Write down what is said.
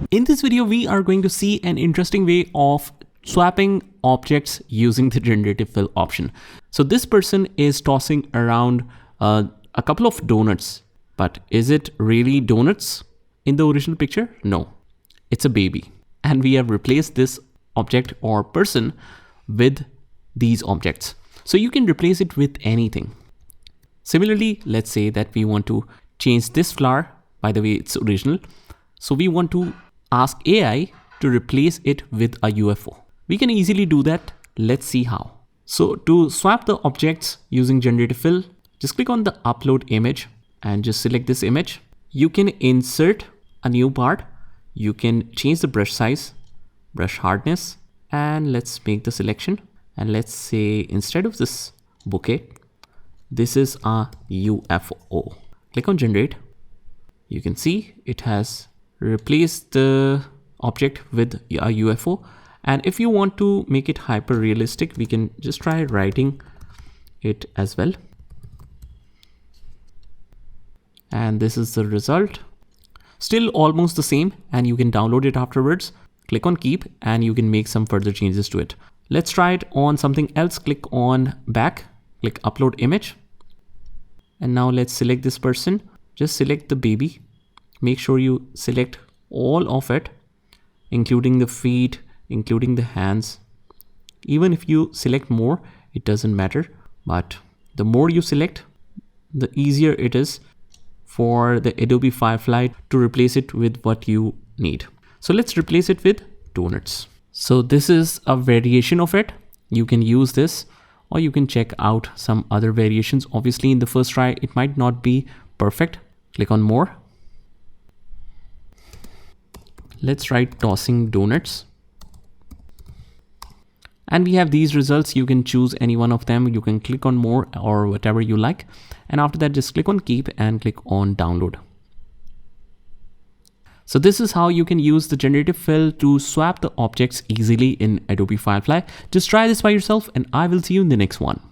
In this video, we are going to see an interesting way of swapping objects using the generative fill option. So this person is tossing around a couple of donuts, but is it really donuts in the original picture? No, it's a baby. And we have replaced this object or person with these objects. So you can replace it with anything. Similarly, let's say that we want to change this flower. By the way, it's original. So we want to ask AI to replace it with a UFO. We can easily do that. Let's see how. So to swap the objects using generative fill, just click on the upload image and just select this image. You can insert a new part. You can change the brush size, brush hardness, and let's make the selection. And let's say instead of this bouquet, this is a UFO. Click on generate. You can see it has replaced the object with a UFO. And if you want to make it hyper realistic, we can just try writing it as well. And this is the result. Still almost the same, and you can download it afterwards. Click on keep and you can make some further changes to it. Let's try it on something else. Click on back, click upload image. And now let's select this person. Just select the baby. Make sure you select all of it, including the feet, including the hands. Even if you select more, it doesn't matter. But the more you select, the easier it is for the Adobe Firefly to replace it with what you need. So let's replace it with donuts. So this is a variation of it. You can use this, or you can check out some other variations. Obviously in the first try, it might not be perfect. Click on more. Let's write tossing donuts. And we have these results. You can choose any one of them. You can click on more or whatever you like. And after that, just click on keep and click on download. So this is how you can use the generative fill to swap the objects easily in Adobe Firefly. Just try this by yourself and I will see you in the next one.